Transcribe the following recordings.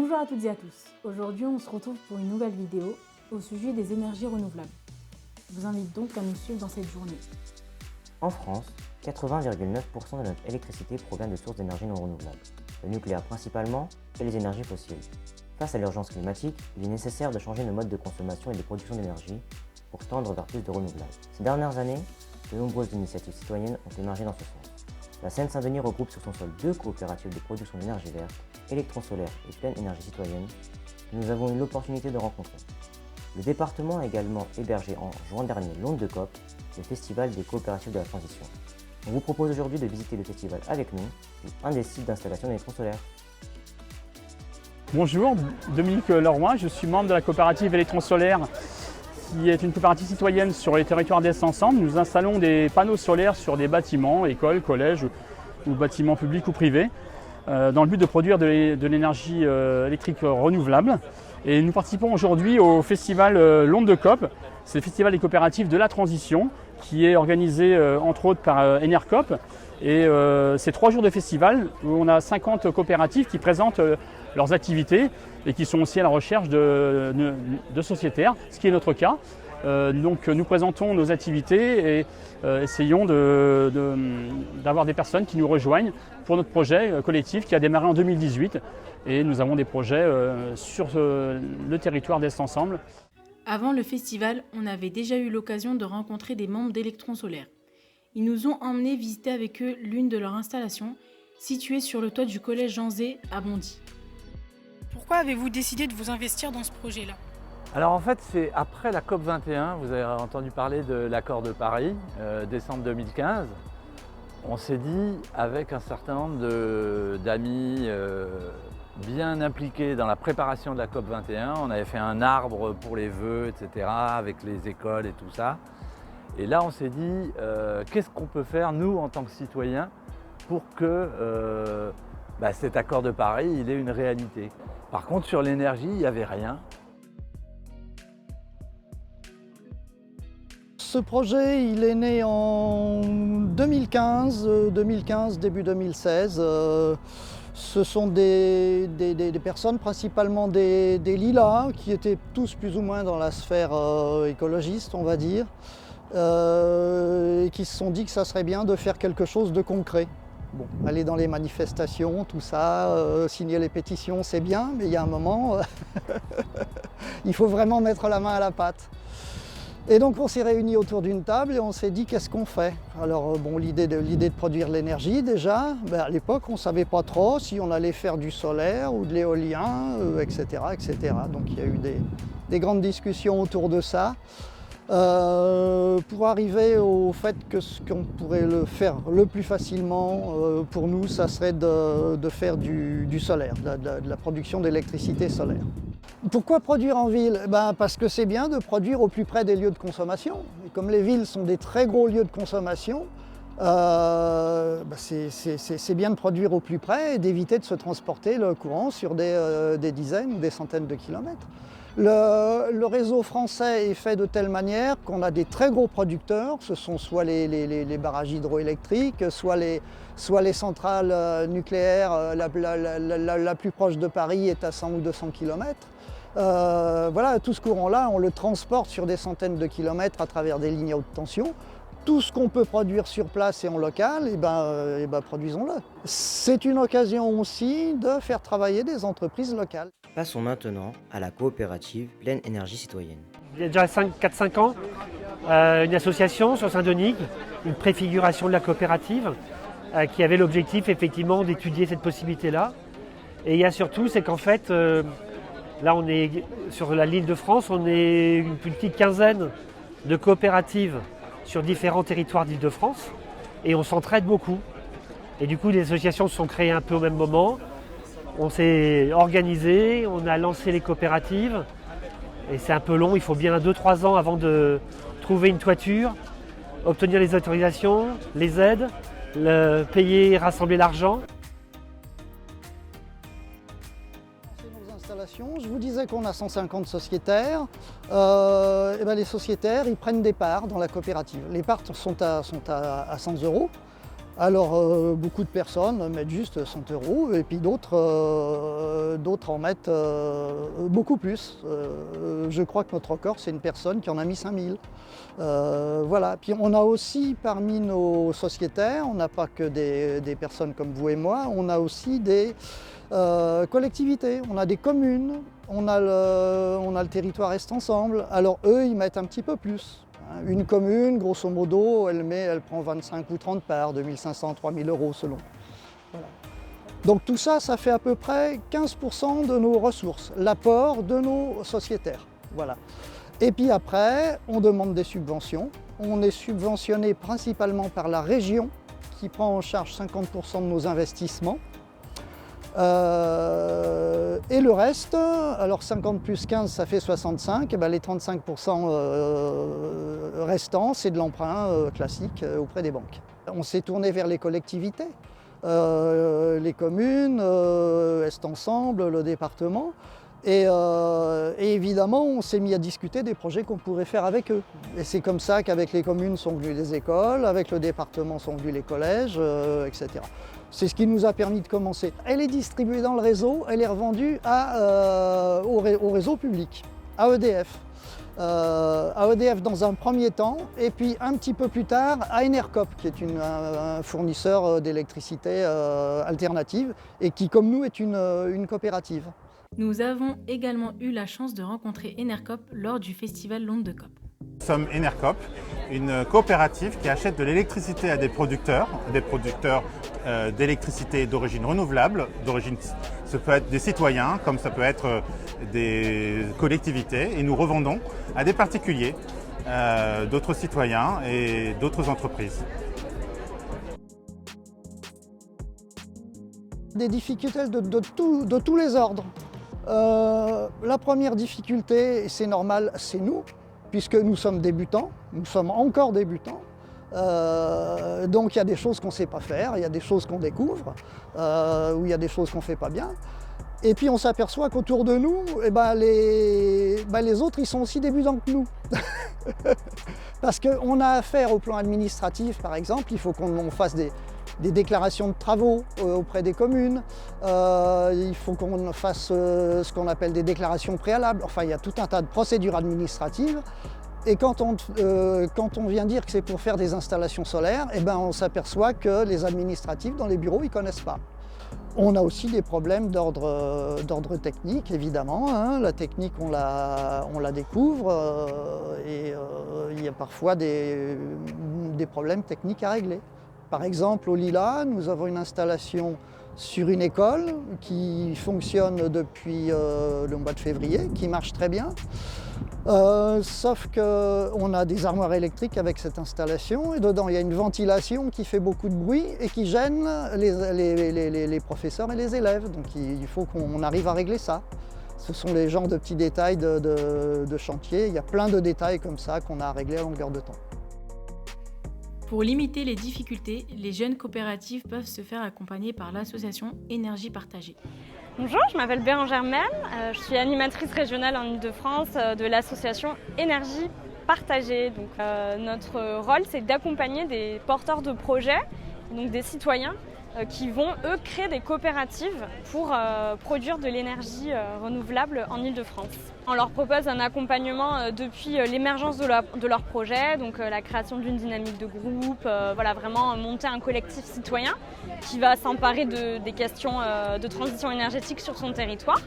Bonjour à toutes et à tous. Aujourd'hui, on se retrouve pour une nouvelle vidéo au sujet des énergies renouvelables. Je vous invite donc à nous suivre dans cette journée. En France, 80,9% de notre électricité provient de sources d'énergie non renouvelables, le nucléaire principalement et les énergies fossiles. Face à l'urgence climatique, il est nécessaire de changer nos modes de consommation et de production d'énergie pour tendre vers plus de renouvelables. Ces dernières années, de nombreuses initiatives citoyennes ont émergé dans ce sens. La Seine-Saint-Denis regroupe sur son sol 2 coopératives de production d'énergie verte, Électron Solaire et Pleine Énergie Citoyenne, que nous avons eu l'opportunité de rencontrer. Le département a également hébergé en juin dernier l'Onde de COP, le festival des coopératives de la transition. On vous propose aujourd'hui de visiter le festival avec nous, un des sites d'installation d'électrons solaires. Bonjour, Dominique Leroy, je suis membre de la coopérative Électron Solaire, qui est une coopérative citoyenne sur les territoires d'Est Ensemble. Nous installons des panneaux solaires sur des bâtiments, écoles, collèges ou bâtiments publics ou privés, dans le but de produire de l'énergie électrique renouvelable. Et nous participons aujourd'hui au festival l'Onde de COP, c'est le festival des coopératives de la transition, qui est organisé entre autres par Enercop. Et c'est 3 jours de festival où on a 50 coopératives qui présentent leurs activités et qui sont aussi à la recherche de sociétaires, ce qui est notre cas. Donc nous présentons nos activités et essayons d'avoir des personnes qui nous rejoignent pour notre projet collectif qui a démarré en 2018. Et nous avons des projets sur le territoire d'Est Ensemble. Avant le festival, on avait déjà eu l'occasion de rencontrer des membres d'Électron Solaire. Ils nous ont emmenés visiter avec eux l'une de leurs installations, située sur le toit du collège Jean Zay à Bondy. Pourquoi avez-vous décidé de vous investir dans ce projet-là ? Alors en fait, c'est après la COP 21, vous avez entendu parler de l'accord de Paris, décembre 2015. On s'est dit, avec un certain nombre d'amis bien impliqués dans la préparation de la COP 21, on avait fait un arbre pour les vœux, etc., avec les écoles et tout ça. Et là, on s'est dit, qu'est-ce qu'on peut faire, nous, en tant que citoyens, pour que cet accord de Paris, il ait une réalité. Par contre, sur l'énergie, il n'y avait rien. Ce projet, il est né en 2015, début 2016. Ce sont des personnes, principalement des Lilas, qui étaient tous plus ou moins dans la sphère écologiste, on va dire, et qui se sont dit que ça serait bien de faire quelque chose de concret. Bon, aller dans les manifestations, tout ça, signer les pétitions, c'est bien, mais il y a un moment, il faut vraiment mettre la main à la pâte. Et donc on s'est réunis autour d'une table et on s'est dit qu'est-ce qu'on fait. Alors bon, l'idée de produire l'énergie déjà, à l'époque on ne savait pas trop si on allait faire du solaire ou de l'éolien, etc., etc. Donc il y a eu des grandes discussions autour de ça. Pour arriver au fait que ce qu'on pourrait le faire le plus facilement pour nous, ça serait de faire du solaire, de la production d'électricité solaire. Pourquoi produire en ville ? Parce que c'est bien de produire au plus près des lieux de consommation. Et comme les villes sont des très gros lieux de consommation, c'est bien de produire au plus près et d'éviter de se transporter le courant sur des dizaines ou des centaines de kilomètres. Le réseau français est fait de telle manière qu'on a des très gros producteurs, ce sont soit les barrages hydroélectriques, soit les centrales nucléaires, la plus proche de Paris est à 100 ou 200 km. Voilà, tout ce courant-là, on le transporte sur des centaines de kilomètres à travers des lignes à haute tension. Tout ce qu'on peut produire sur place et en local, produisons-le. C'est une occasion aussi de faire travailler des entreprises locales. Passons maintenant à la coopérative Pleine Énergie Citoyenne. Il y a déjà 4-5 ans, une association sur Saint-Denis, une préfiguration de la coopérative, qui avait l'objectif effectivement d'étudier cette possibilité-là. Et il y a surtout, c'est qu'en fait, là on est sur la l'île de France, on est une petite quinzaine de coopératives sur différents territoires d'Île-de-France et on s'entraide beaucoup. Et du coup, les associations se sont créées un peu au même moment. On s'est organisé, on a lancé les coopératives et c'est un peu long, il faut bien 2-3 ans avant de trouver une toiture, obtenir les autorisations, les aides, payer, rassembler l'argent. Je vous disais qu'on a 150 sociétaires. Les sociétaires, ils prennent des parts dans la coopérative. Les parts sont à 100 €. Alors beaucoup de personnes mettent juste 100 € et puis d'autres en mettent beaucoup plus. Je crois que notre record, c'est une personne qui en a mis 5000. Voilà. Puis on a aussi parmi nos sociétaires, on n'a pas que des personnes comme vous et moi, on a aussi des collectivités, on a des communes, on a le territoire Est Ensemble. Alors eux, ils mettent un petit peu plus. Une commune, grosso modo, elle prend 25 ou 30 parts, 2500 à 3000 € selon. Voilà. Donc tout ça, ça fait à peu près 15% de nos ressources, l'apport de nos sociétaires. Voilà. Et puis après, on demande des subventions. On est subventionné principalement par la région qui prend en charge 50% de nos investissements. Et le reste, alors 50 plus 15, ça fait 65, et ben les 35% restants, c'est de l'emprunt classique auprès des banques. On s'est tourné vers les collectivités, les communes, Est Ensemble, le département. Et évidemment, on s'est mis à discuter des projets qu'on pourrait faire avec eux. Et c'est comme ça qu'avec les communes sont venues les écoles, avec le département sont venus les collèges, etc. C'est ce qui nous a permis de commencer. Elle est distribuée dans le réseau, elle est revendue au réseau public, à EDF. À EDF dans un premier temps, et puis un petit peu plus tard à Enercop, qui est un fournisseur d'électricité alternative, et qui, comme nous, est une coopérative. Nous avons également eu la chance de rencontrer Enercop lors du festival L'Onde de Cop. Nous sommes Enercop, une coopérative qui achète de l'électricité à des producteurs d'électricité d'origine renouvelable. Ça peut être des citoyens, comme ça peut être des collectivités, et nous revendons à des particuliers, d'autres citoyens et d'autres entreprises. Des difficultés de tous les ordres. La première difficulté, et c'est normal, c'est nous, puisque nous sommes débutants, nous sommes encore débutants. Donc il y a des choses qu'on ne sait pas faire, il y a des choses qu'on découvre, ou il y a des choses qu'on ne fait pas bien. Et puis on s'aperçoit qu'autour de nous, les autres ils sont aussi débutants que nous. Parce qu'on a affaire au plan administratif par exemple, il faut qu'on fasse des déclarations de travaux auprès des communes, il faut qu'on fasse ce qu'on appelle des déclarations préalables, enfin il y a tout un tas de procédures administratives. Et quand on vient dire que c'est pour faire des installations solaires, on s'aperçoit que les administratifs dans les bureaux, ils ne connaissent pas. On a aussi des problèmes d'ordre technique, évidemment. Hein. La technique, on la découvre et il y a parfois des problèmes techniques à régler. Par exemple, au Lila, nous avons une installation sur une école qui fonctionne depuis le mois de février, qui marche très bien. Sauf qu'on a des armoires électriques avec cette installation et dedans il y a une ventilation qui fait beaucoup de bruit et qui gêne les professeurs et les élèves. Donc il faut qu'on arrive à régler ça. Ce sont les genres de petits détails de chantier. Il y a plein de détails comme ça qu'on a à régler à longueur de temps. Pour limiter les difficultés, les jeunes coopératives peuvent se faire accompagner par l'association Énergie Partagée. Bonjour, je m'appelle Bérangère Merle, je suis animatrice régionale en Ile-de-France de l'association Énergie Partagée. Donc, notre rôle, c'est d'accompagner des porteurs de projets, donc des citoyens qui vont, eux, créer des coopératives pour produire de l'énergie renouvelable en Ile-de-France. On leur propose un accompagnement depuis l'émergence de leur projet, donc la création d'une dynamique de groupe, voilà, vraiment monter un collectif citoyen qui va s'emparer des questions de transition énergétique sur son territoire,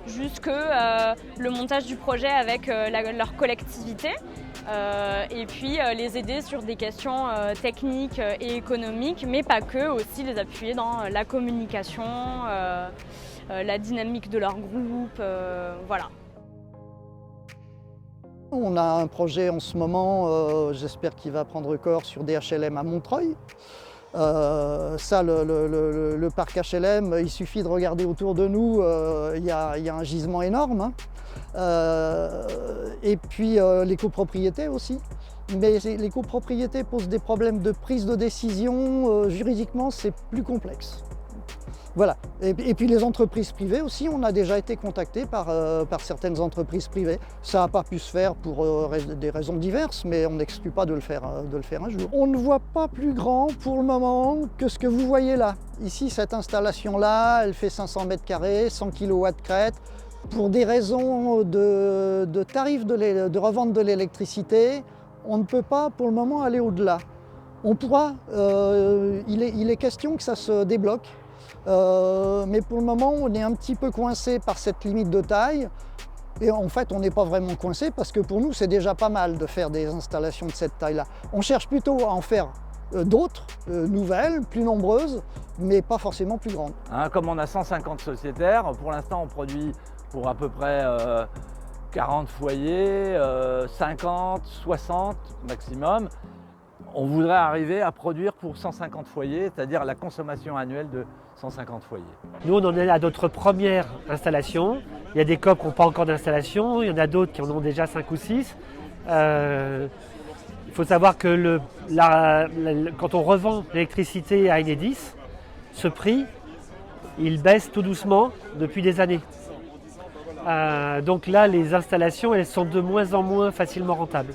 jusque le montage du projet avec leur collectivité. Et puis les aider sur des questions techniques et économiques, mais pas que, aussi les appuyer dans la communication, la dynamique de leur groupe, voilà. On a un projet en ce moment, j'espère qu'il va prendre corps sur des HLM à Montreuil. Le parc HLM, il suffit de regarder autour de nous, il y a un gisement énorme. Et puis les copropriétés aussi. Mais les copropriétés posent des problèmes de prise de décision, juridiquement c'est plus complexe. Voilà. Et puis les entreprises privées aussi, on a déjà été contacté par certaines entreprises privées. Ça n'a pas pu se faire pour des raisons diverses, mais on n'exclut pas de le faire un jour. On ne voit pas plus grand pour le moment que ce que vous voyez là. Ici, cette installation-là, elle fait 500 mètres carrés, 100 kW crête. Pour des raisons de tarifs de revente de l'électricité, on ne peut pas pour le moment aller au-delà. On pourra, il est question que ça se débloque. Mais pour le moment, on est un petit peu coincé par cette limite de taille. Et en fait, on n'est pas vraiment coincé parce que pour nous, c'est déjà pas mal de faire des installations de cette taille-là. On cherche plutôt à en faire d'autres, nouvelles, plus nombreuses, mais pas forcément plus grandes. Hein, comme on a 150 sociétaires, pour l'instant, on produit pour à peu près 40 foyers, 50, 60 maximum. On voudrait arriver à produire pour 150 foyers, c'est-à-dire la consommation annuelle de 150 foyers. Nous, on en est à notre première installation. Il y a des COP qui n'ont pas encore d'installation, il y en a d'autres qui en ont déjà 5 ou 6. Il faut savoir que quand on revend l'électricité à Enedis, ce prix, il baisse tout doucement depuis des années. Donc là, les installations, elles sont de moins en moins facilement rentables.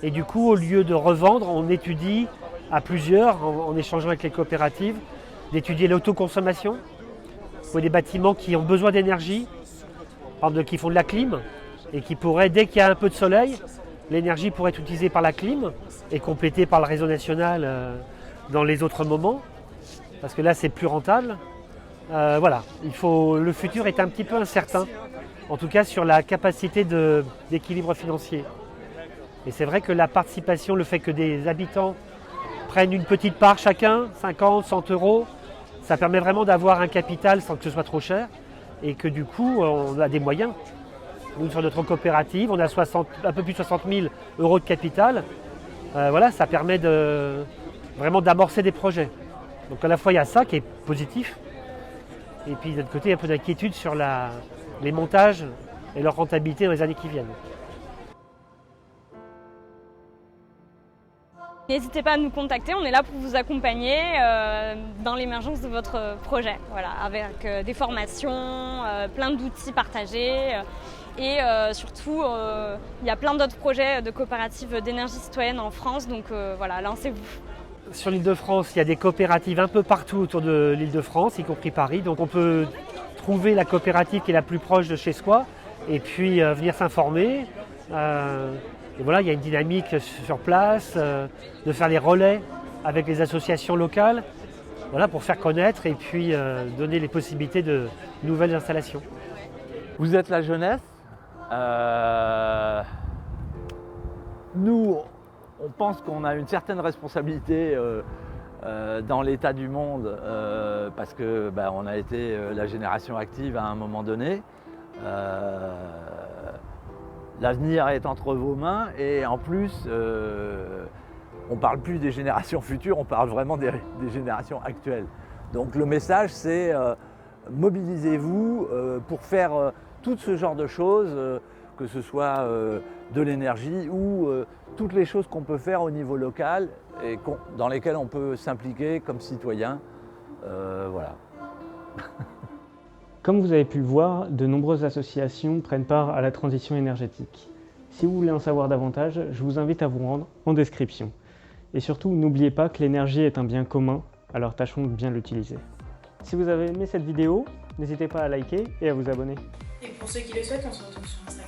Et du coup, au lieu de revendre, on étudie à plusieurs, en échangeant avec les coopératives, d'étudier l'autoconsommation pour des bâtiments qui ont besoin d'énergie, par exemple qui font de la clim, et qui pourraient, dès qu'il y a un peu de soleil, l'énergie pourrait être utilisée par la clim et complétée par le réseau national dans les autres moments, parce que là c'est plus rentable. Voilà, le futur est un petit peu incertain, en tout cas sur la capacité d'équilibre financier. Et c'est vrai que la participation, le fait que des habitants prennent une petite part chacun, 50, 100 euros, ça permet vraiment d'avoir un capital sans que ce soit trop cher et que du coup on a des moyens. Nous sur notre coopérative, on a un peu plus de 60 000 euros de capital. Voilà, ça permet vraiment d'amorcer des projets. Donc à la fois il y a ça qui est positif et puis de l'autre côté il y a un peu d'inquiétude sur les montages et leur rentabilité dans les années qui viennent. N'hésitez pas à nous contacter, on est là pour vous accompagner dans l'émergence de votre projet, voilà, avec des formations, plein d'outils partagés et surtout il y a plein d'autres projets de coopératives d'énergie citoyenne en France, donc voilà, lancez-vous. Sur l'Île-de-France, il y a des coopératives un peu partout autour de l'Île-de-France, y compris Paris, donc on peut trouver la coopérative qui est la plus proche de chez soi et puis venir s'informer. Et voilà, il y a une dynamique sur place, de faire les relais avec les associations locales, voilà, pour faire connaître et puis donner les possibilités de nouvelles installations. Vous êtes la jeunesse. Nous, on pense qu'on a une certaine responsabilité dans l'état du monde parce que on a été la génération active à un moment donné. L'avenir est entre vos mains et en plus, on ne parle plus des générations futures, on parle vraiment des générations actuelles. Donc le message c'est mobilisez-vous pour faire tout ce genre de choses, que ce soit de l'énergie ou toutes les choses qu'on peut faire au niveau local et dans lesquelles on peut s'impliquer comme citoyen. Voilà. Comme vous avez pu le voir, de nombreuses associations prennent part à la transition énergétique. Si vous voulez en savoir davantage, je vous invite à vous rendre en description. Et surtout, n'oubliez pas que l'énergie est un bien commun, alors tâchons de bien l'utiliser. Si vous avez aimé cette vidéo, n'hésitez pas à liker et à vous abonner. Et pour ceux qui le souhaitent, on se retrouve sur Instagram.